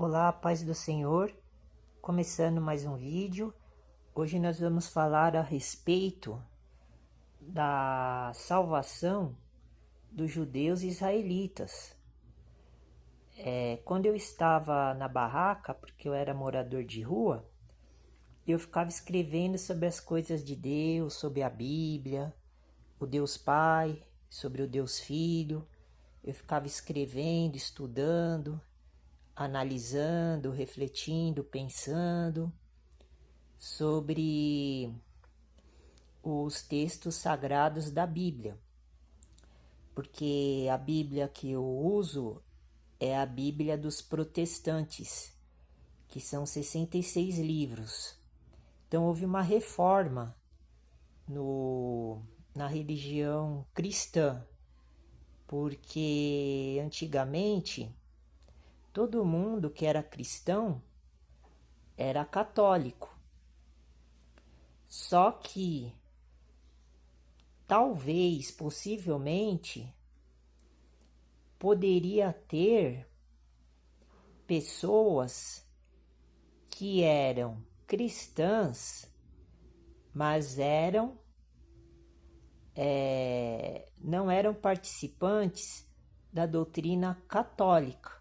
Olá, paz do Senhor, começando mais um vídeo. Hoje nós vamos falar a respeito da salvação dos judeus israelitas. Quando eu estava na barraca, porque eu era morador de rua, eu ficava escrevendo sobre as coisas de Deus, sobre a Bíblia, o Deus Pai, sobre o Deus Filho. Eu ficava escrevendo, estudando, analisando, refletindo, pensando sobre os textos sagrados da Bíblia, porque a Bíblia que eu uso é a Bíblia dos protestantes, que são 66 livros. Então houve uma reforma na religião cristã, porque antigamente todo mundo que era cristão era católico. Só que talvez, possivelmente, poderia ter pessoas que eram cristãs, mas não eram participantes da doutrina católica.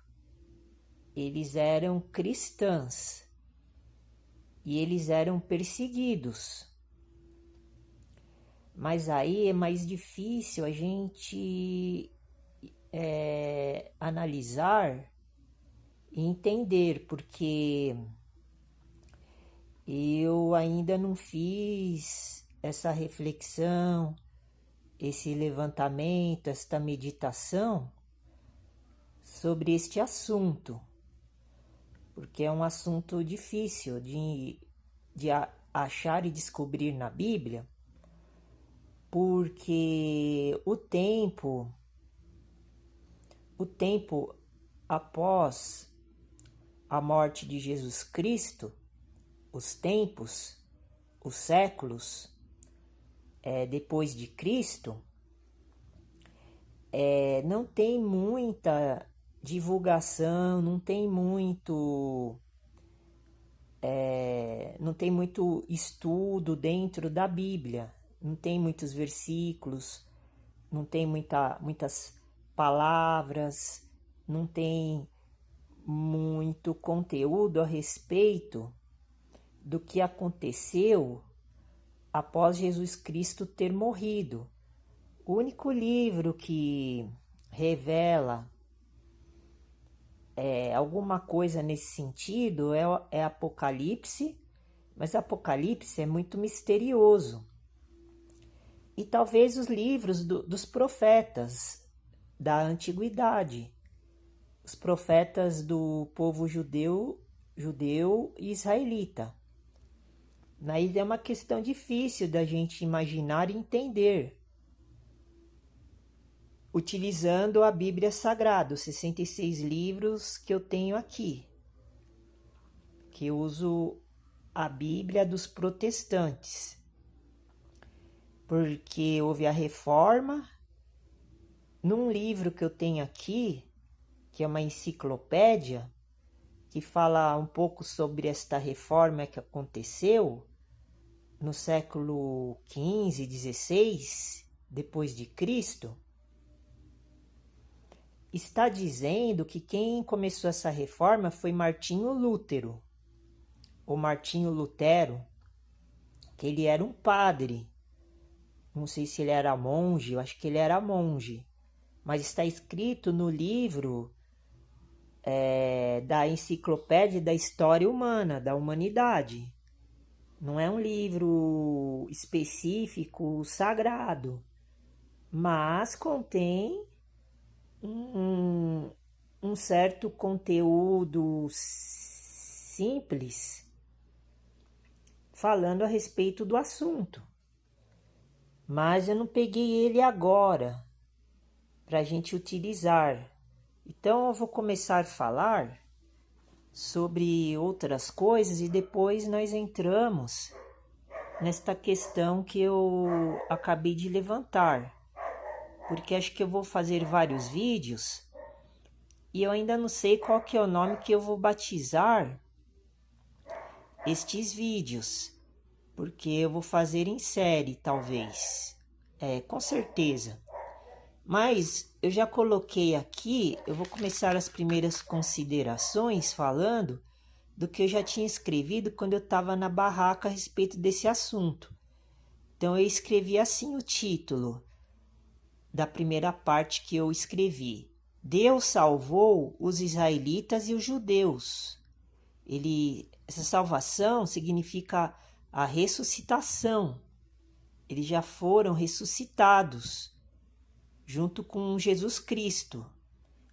Eles eram cristãs e eles eram perseguidos. Mas aí é mais difícil a gente analisar e entender, porque eu ainda não fiz essa reflexão, esse levantamento, esta meditação sobre este assunto, porque é um assunto difícil de achar e descobrir na Bíblia, porque o tempo após a morte de Jesus Cristo, os tempos, os séculos depois de Cristo, não tem muita divulgação, não tem muito estudo dentro da Bíblia, não tem muitos versículos, não tem muitas palavras, não tem muito conteúdo a respeito do que aconteceu após Jesus Cristo ter morrido. O único livro que revela alguma coisa nesse sentido é Apocalipse, mas Apocalipse é muito misterioso. E talvez os livros dos profetas da antiguidade, os profetas do povo judeu e israelita. Mas é uma questão difícil da gente imaginar e entender, utilizando a Bíblia Sagrada, os 66 livros que eu tenho aqui, que eu uso a Bíblia dos protestantes, porque houve a reforma. Num livro que eu tenho aqui, que é uma enciclopédia, que fala um pouco sobre esta reforma que aconteceu no século XV, XVI, depois de Cristo, está dizendo que quem começou essa reforma foi Martinho Lutero, ou Martinho Lutero, que ele era um padre. Não sei se ele era monge, eu acho que ele era monge, mas está escrito no livro da Enciclopédia da História Humana, da Humanidade. Não é um livro específico, sagrado, mas contém um certo conteúdo simples falando a respeito do assunto. Mas eu não peguei ele agora para a gente utilizar. Então eu vou começar a falar sobre outras coisas e depois nós entramos nesta questão que eu acabei de levantar, porque acho que eu vou fazer vários vídeos e eu ainda não sei qual que é o nome que eu vou batizar estes vídeos, porque eu vou fazer em série, talvez. Com certeza. Mas eu já coloquei aqui, eu vou começar as primeiras considerações falando do que eu já tinha escrevido quando eu estava na barraca a respeito desse assunto. Então eu escrevi assim o título da primeira parte que eu escrevi. Deus salvou os israelitas e os judeus. Essa salvação significa a ressuscitação. Eles já foram ressuscitados junto com Jesus Cristo.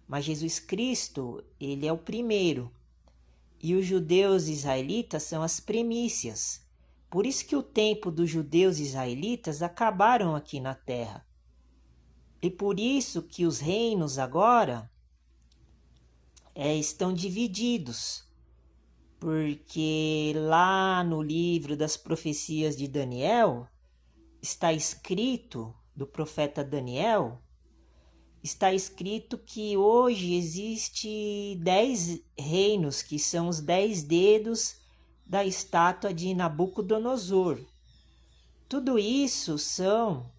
Mas Jesus Cristo, ele é o primeiro. E os judeus israelitas são as primícias. Por isso que o tempo dos judeus israelitas acabaram aqui na terra. E por isso que os reinos agora estão divididos. Porque lá no livro das profecias de Daniel, está escrito, do profeta Daniel, está escrito que hoje existe 10 reinos, que são os 10 dedos da estátua de Nabucodonosor. Tudo isso são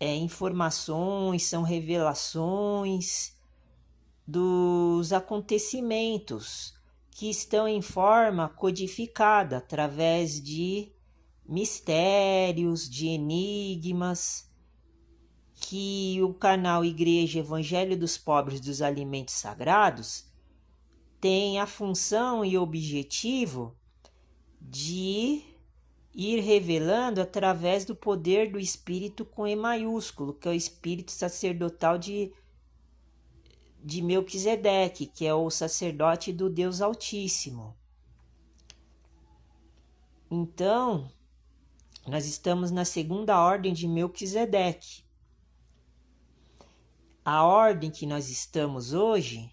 informações, são revelações dos acontecimentos que estão em forma codificada através de mistérios, de enigmas, que o canal Igreja Evangelho dos Pobres dos Alimentos Sagrados tem a função e objetivo de ir revelando através do poder do Espírito com E maiúsculo, que é o Espírito sacerdotal de Melquisedeque, que é o sacerdote do Deus Altíssimo. Então, nós estamos na segunda ordem de Melquisedeque. A ordem que nós estamos hoje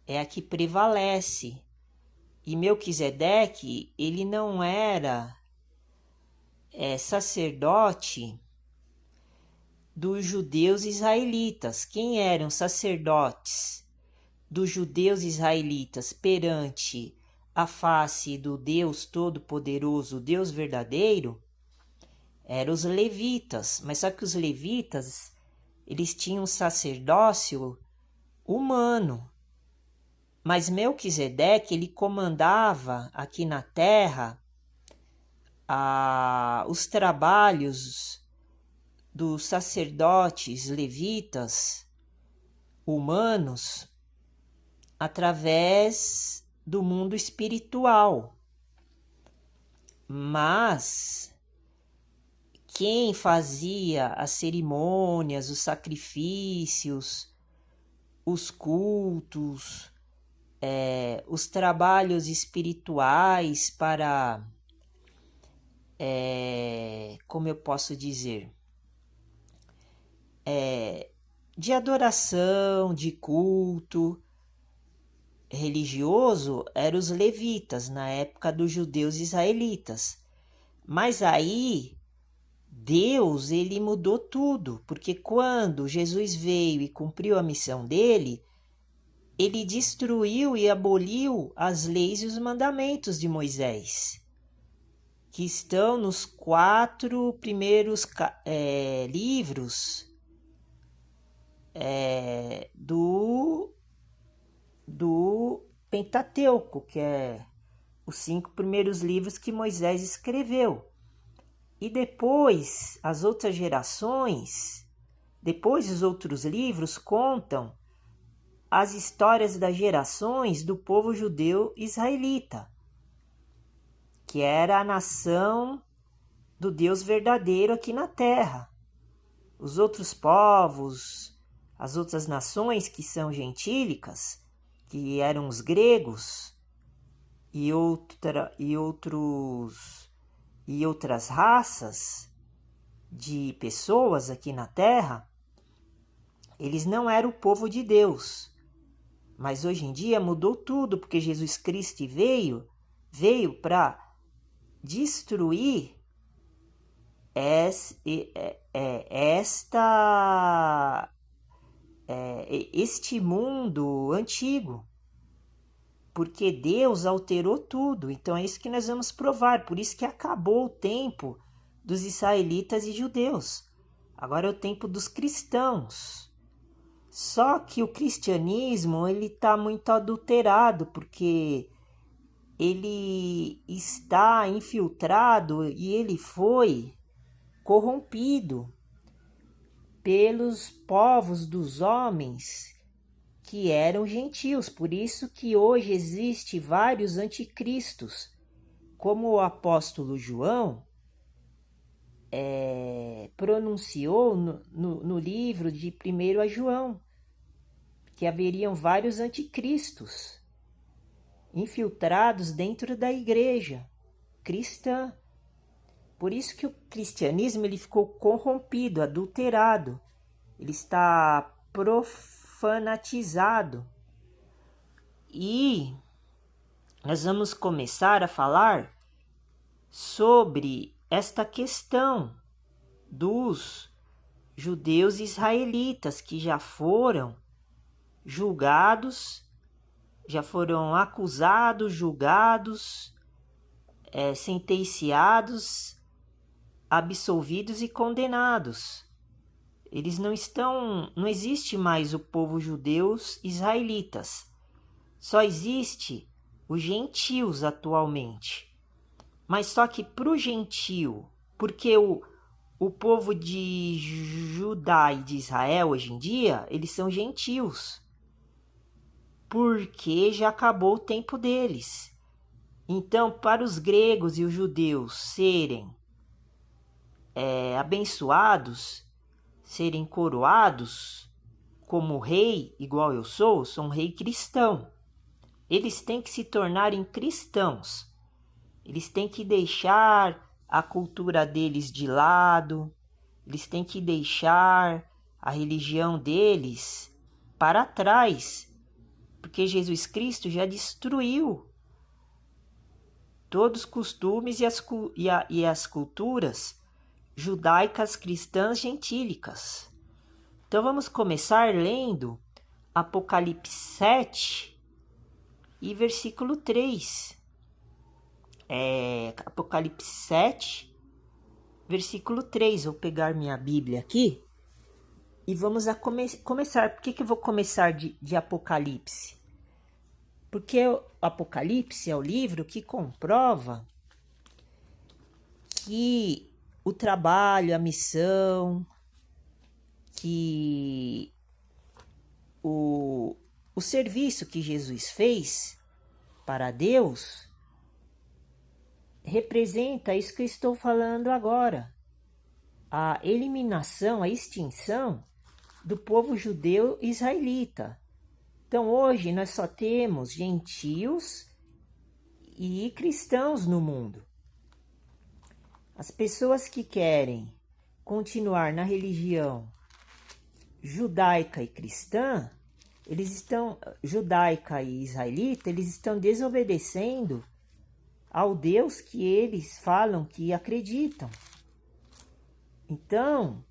é a que prevalece. E Melquisedeque, ele não era sacerdote dos judeus israelitas. Quem eram sacerdotes dos judeus israelitas perante a face do Deus Todo-Poderoso, Deus verdadeiro, eram os levitas. Mas só que os levitas, eles tinham um sacerdócio humano. Mas Melquisedeque, ele comandava aqui na terra os trabalhos dos sacerdotes levitas humanos através do mundo espiritual. Mas quem fazia as cerimônias, os sacrifícios, os cultos, os trabalhos espirituais para, como eu posso dizer, de adoração, de culto religioso, eram os levitas, na época dos judeus israelitas. Mas aí Deus, ele mudou tudo, porque quando Jesus veio e cumpriu a missão dele, ele destruiu e aboliu as leis e os mandamentos de Moisés, que estão nos 4 primeiros livros do Pentateuco, que é os 5 primeiros livros que Moisés escreveu. E depois, as outras gerações, depois os outros livros contam as histórias das gerações do povo judeu israelita, que era a nação do Deus verdadeiro aqui na terra. Os outros povos, as outras nações que são gentílicas, que eram os gregos e outras raças de pessoas aqui na terra, eles não eram o povo de Deus. Mas hoje em dia mudou tudo, porque Jesus Cristo veio para destruir este mundo antigo, porque Deus alterou tudo. Então é isso que nós vamos provar. Por isso que acabou o tempo dos israelitas e judeus. Agora é o tempo dos cristãos. Só que o cristianismo ele está muito adulterado, porque ele está infiltrado e ele foi corrompido pelos povos dos homens que eram gentios. Por isso que hoje existe vários anticristos, como o apóstolo João pronunciou no livro de 1 a João, que haveriam vários anticristos infiltrados dentro da igreja cristã. Por isso que o cristianismo ele ficou corrompido, adulterado. Ele está profanatizado. E nós vamos começar a falar sobre esta questão dos judeus israelitas que já foram julgados, já foram acusados, julgados, sentenciados, absolvidos e condenados. Eles não existe mais o povo judeus israelitas. Só existe os gentios atualmente. Mas só que para o gentio, porque o povo de Judá e de Israel hoje em dia, eles são gentios. Porque já acabou o tempo deles. Então, para os gregos e os judeus serem abençoados, serem coroados como rei, igual eu sou um rei cristão. Eles têm que se tornarem cristãos. Eles têm que deixar a cultura deles de lado. Eles têm que deixar a religião deles para trás. Porque Jesus Cristo já destruiu todos os costumes e as culturas judaicas, cristãs, gentílicas. Então vamos começar lendo Apocalipse 7 e versículo 3. Apocalipse 7, versículo 3. Vou pegar minha Bíblia aqui e vamos começar. Por que eu vou começar de Apocalipse? Porque o Apocalipse é o livro que comprova que o trabalho, a missão, que o serviço que Jesus fez para Deus representa isso que eu estou falando agora. A eliminação, a extinção do povo judeu israelita. Então hoje nós só temos gentios e cristãos no mundo. As pessoas que querem continuar na religião judaica e cristã, judaica e israelita, eles estão desobedecendo ao Deus que eles falam que acreditam. Então,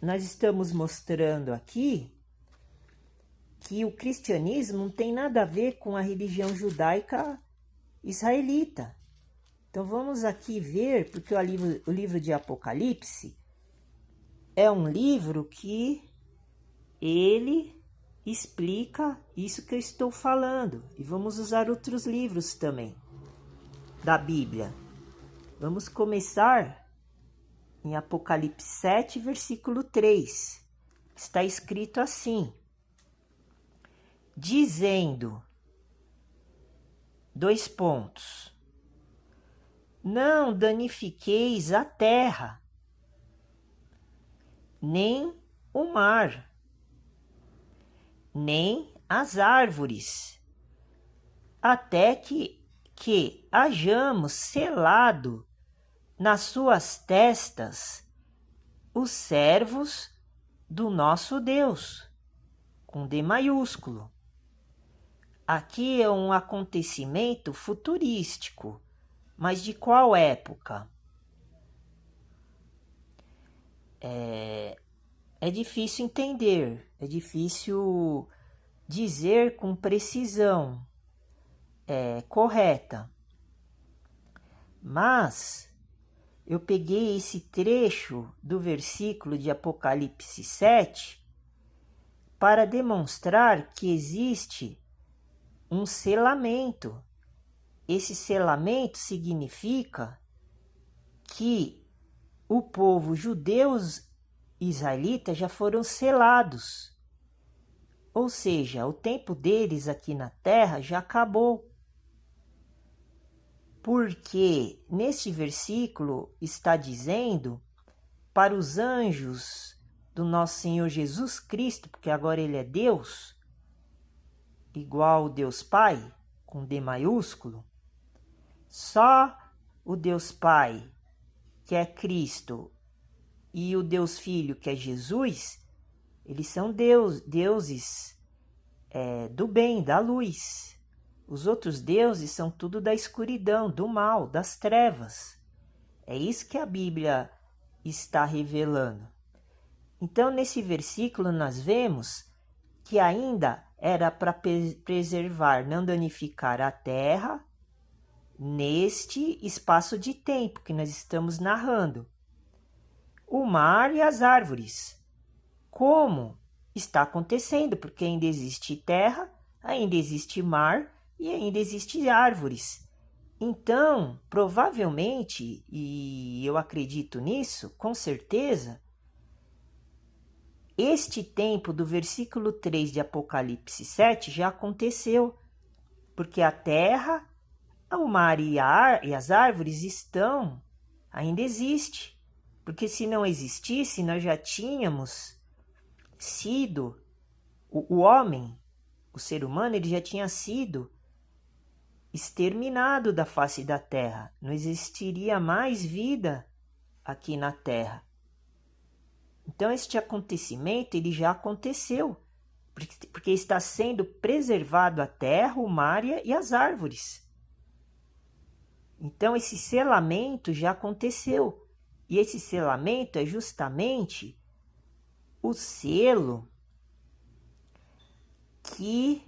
nós estamos mostrando aqui que o cristianismo não tem nada a ver com a religião judaica israelita. Então vamos aqui ver, porque o livro de Apocalipse é um livro que ele explica isso que eu estou falando. E vamos usar outros livros também da Bíblia. Vamos começar em Apocalipse 7, versículo 3. Está escrito assim: dizendo, não danifiqueis a terra, nem o mar, nem as árvores, até que hajamos selado nas suas testas os servos do nosso Deus, com D maiúsculo. Aqui é um acontecimento futurístico, mas de qual época? É difícil entender. é difícil dizer com precisão correta. Mas eu peguei esse trecho do versículo de Apocalipse 7 para demonstrar que existe um selamento. Esse selamento significa que o povo judeus israelitas já foram selados. Ou seja, o tempo deles aqui na terra já acabou. Porque neste versículo está dizendo para os anjos do nosso Senhor Jesus Cristo, porque agora ele é Deus, igual Deus Pai, com D maiúsculo, só o Deus Pai, que é Cristo, e o Deus Filho, que é Jesus, eles são deuses do bem, da luz. Os outros deuses são tudo da escuridão, do mal, das trevas. É isso que a Bíblia está revelando. Então, nesse versículo, nós vemos que ainda era para preservar, não danificar a terra neste espaço de tempo que nós estamos narrando. O mar e as árvores. Como está acontecendo? Porque ainda existe terra, ainda existe mar e ainda existem árvores. Então, provavelmente, e eu acredito nisso, com certeza, este tempo do versículo 3 de Apocalipse 7 já aconteceu, porque a terra, o mar e as árvores ainda existe. Porque se não existisse, nós já tínhamos sido, o homem, o ser humano, ele já tinha sido exterminado da face da terra. Não existiria mais vida aqui na terra. Então, este acontecimento ele já aconteceu, porque está sendo preservado a terra, o mar e as árvores. Então, esse selamento já aconteceu. E esse selamento é justamente o selo que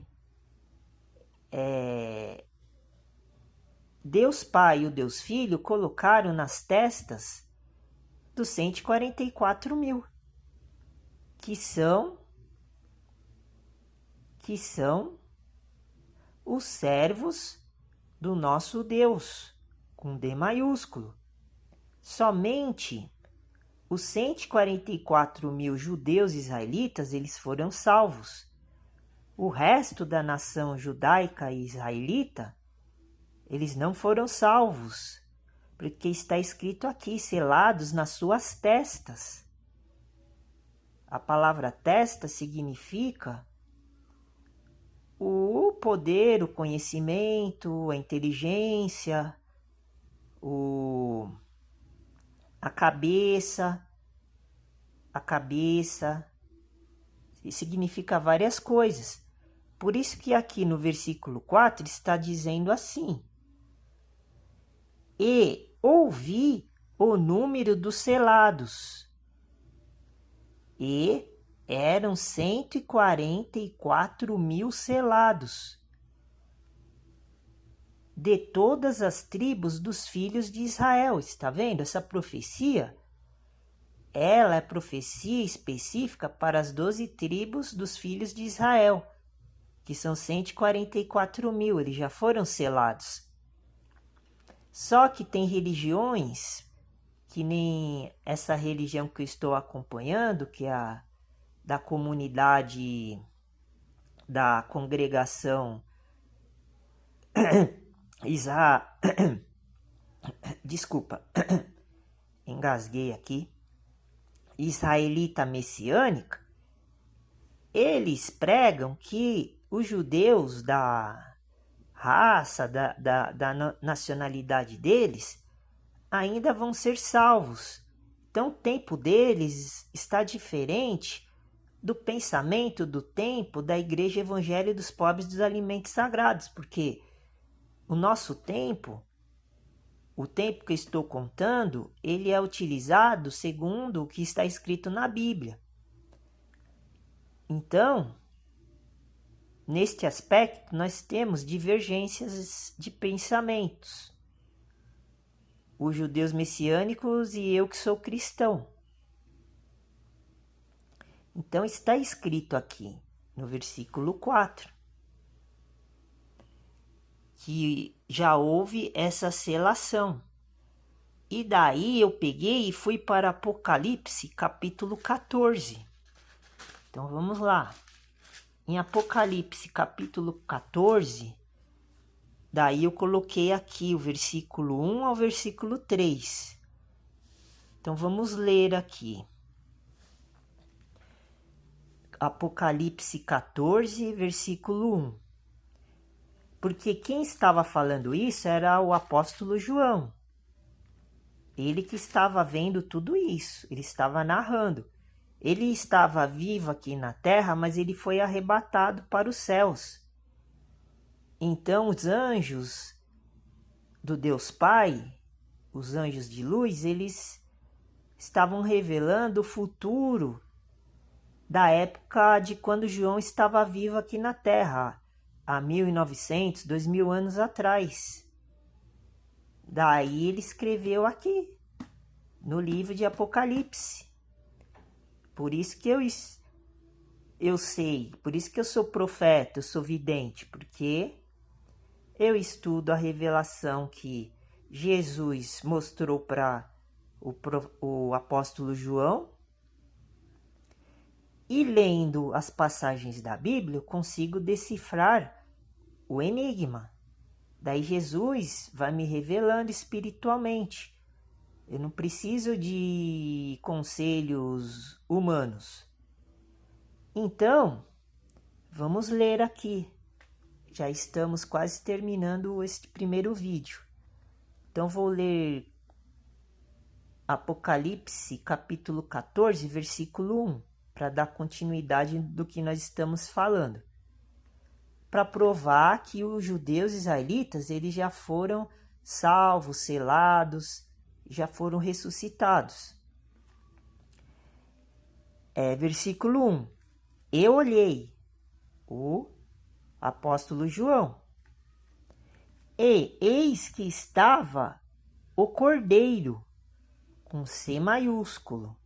Deus Pai e o Deus Filho colocaram nas testas dos 144 mil, que são os servos do nosso Deus, com D maiúsculo. Somente os 144 mil judeus israelitas eles foram salvos. O resto da nação judaica e israelita, eles não foram salvos, porque está escrito aqui, selados nas suas testas. A palavra testa significa o poder, o conhecimento, a inteligência, a cabeça, significa várias coisas. Por isso que aqui no versículo 4 está dizendo assim: e ouvi o número dos selados, e eram 144 mil selados, de todas as tribos dos filhos de Israel. Está vendo? Essa profecia, ela é profecia específica para as 12 tribos dos filhos de Israel, que são 144 mil, eles já foram selados. Só que tem religiões, que nem essa religião que eu estou acompanhando, que é a da comunidade, da congregação desculpa, engasguei aqui, israelita messiânica. Eles pregam que os judeus da raça, da nacionalidade deles, ainda vão ser salvos. Então, o tempo deles está diferente do pensamento do tempo da Igreja Evangelho dos Pobres dos Alimentos Sagrados, porque o nosso tempo, o tempo que eu estou contando, ele é utilizado segundo o que está escrito na Bíblia. Então, neste aspecto, nós temos divergências de pensamentos. Os judeus messiânicos e eu que sou cristão. Então está escrito aqui no versículo 4 que já houve essa selação. E daí eu peguei e fui para Apocalipse capítulo 14. Então vamos lá. Em Apocalipse capítulo 14, daí eu coloquei aqui o versículo 1 ao versículo 3. Então vamos ler aqui. Apocalipse 14, versículo 1. Porque quem estava falando isso era o apóstolo João. Ele que estava vendo tudo isso, ele estava narrando. Ele estava vivo aqui na terra, mas ele foi arrebatado para os céus. Então os anjos do Deus Pai, os anjos de luz, eles estavam revelando o futuro da época de quando João estava vivo aqui na terra, há 1900, 2000 anos atrás. Daí ele escreveu aqui, no livro de Apocalipse. Por isso que eu sei, por isso que eu sou profeta, eu sou vidente, porque eu estudo a revelação que Jesus mostrou para o apóstolo João, e lendo as passagens da Bíblia, eu consigo decifrar o enigma. Daí Jesus vai me revelando espiritualmente. Eu não preciso de conselhos humanos. Então, vamos ler aqui. Já estamos quase terminando este primeiro vídeo. Então, vou ler Apocalipse, capítulo 14, versículo 1, para dar continuidade do que nós estamos falando. Para provar que os judeus israelitas, eles já foram salvos, selados, já foram ressuscitados. Versículo 1. Eu olhei, o apóstolo João, e eis que estava o Cordeiro, com C maiúsculo,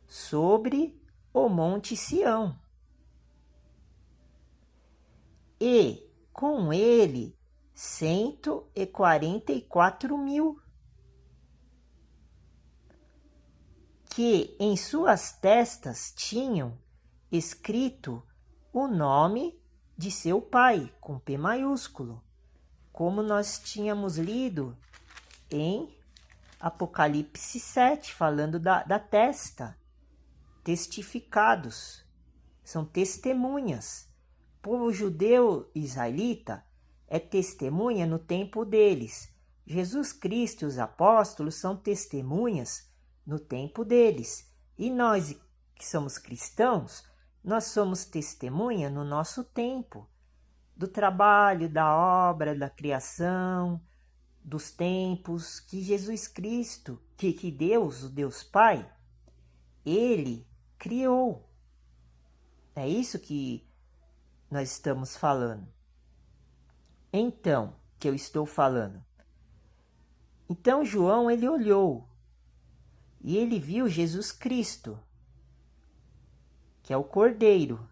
sobre o monte Sião. E com ele 144.000, que em suas testas tinham escrito o nome de seu pai, com P maiúsculo, como nós tínhamos lido em Apocalipse 7, falando da testa. Testificados, são testemunhas. O povo judeu israelita é testemunha no tempo deles. Jesus Cristo e os apóstolos são testemunhas no tempo deles. E nós que somos cristãos, nós somos testemunha no nosso tempo, do trabalho, da obra, da criação, dos tempos que Jesus Cristo, que Deus, o Deus Pai, ele criou. É isso que nós estamos falando. Então, que eu estou falando. Então João, ele olhou e ele viu Jesus Cristo, que é o Cordeiro,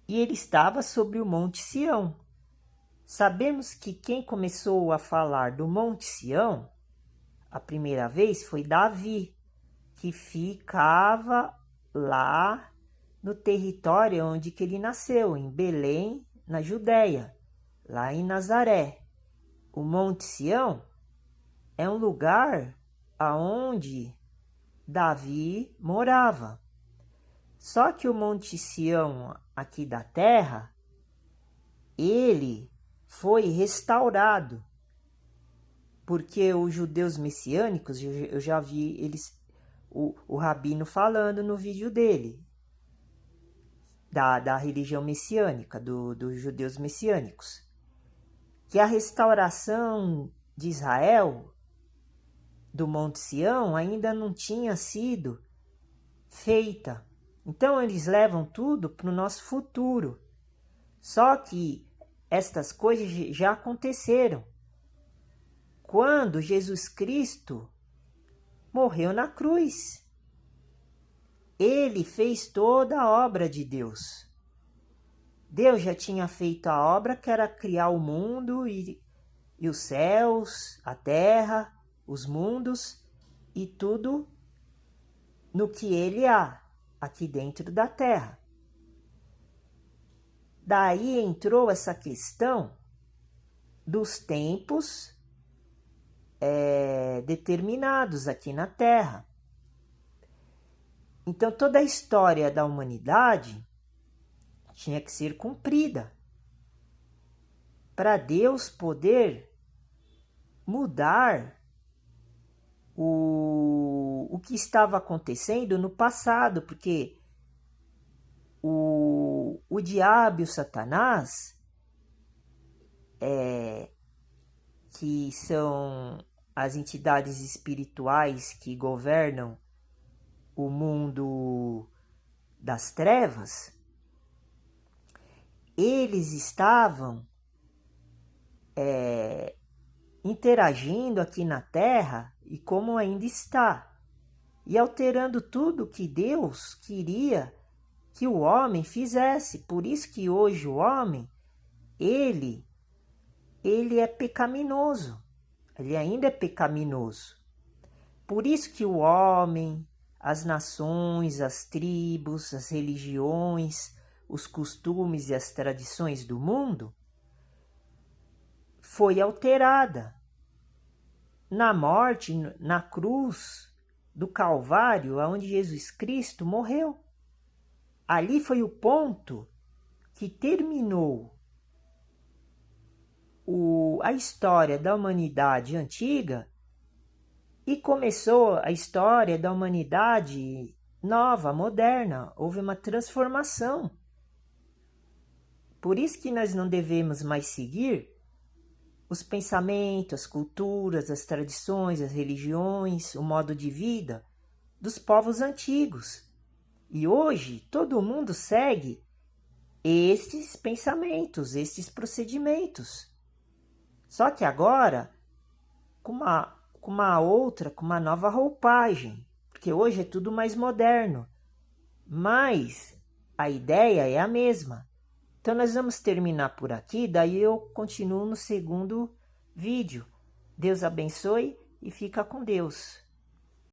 e ele estava sobre o Monte Sião. Sabemos que quem começou a falar do Monte Sião, a primeira vez, foi Davi, que ficava lá no território onde que ele nasceu, em Belém, na Judéia, lá em Nazaré. O Monte Sião é um lugar aonde Davi morava. Só que o Monte Sião aqui da terra, ele foi restaurado, porque os judeus messiânicos, eu já vi eles, o rabino falando no vídeo dele, da religião messiânica, dos judeus messiânicos, que a restauração de Israel, do Monte Sião, ainda não tinha sido feita. Então eles levam tudo para o nosso futuro. Só que estas coisas já aconteceram quando Jesus Cristo morreu na cruz. Ele fez toda a obra de Deus. Deus já tinha feito a obra que era criar o mundo e os céus, a terra, os mundos e tudo no que ele há aqui dentro da terra. Daí entrou essa questão dos tempos determinados aqui na terra. Então toda a história da humanidade tinha que ser cumprida para Deus poder mudar o que estava acontecendo no passado, porque o diabo e o Satanás, que são as entidades espirituais que governam o mundo das trevas, eles estavam interagindo aqui na Terra e como ainda está, e alterando tudo que Deus queria que o homem fizesse. Por isso que hoje o homem, ele é pecaminoso, ele ainda é pecaminoso. Por isso que o homem, as nações, as tribos, as religiões, os costumes e as tradições do mundo foi alterada. Na morte, na cruz do Calvário, onde Jesus Cristo morreu. Ali foi o ponto que terminou a história da humanidade antiga e começou a história da humanidade nova, moderna. Houve uma transformação. Por isso que nós não devemos mais seguir os pensamentos, as culturas, as tradições, as religiões, o modo de vida dos povos antigos. E hoje todo mundo segue estes pensamentos, estes procedimentos. Só que agora com uma nova roupagem, porque hoje é tudo mais moderno, mas a ideia é a mesma. Então nós vamos terminar por aqui, daí eu continuo no segundo vídeo. Deus abençoe e fica com Deus.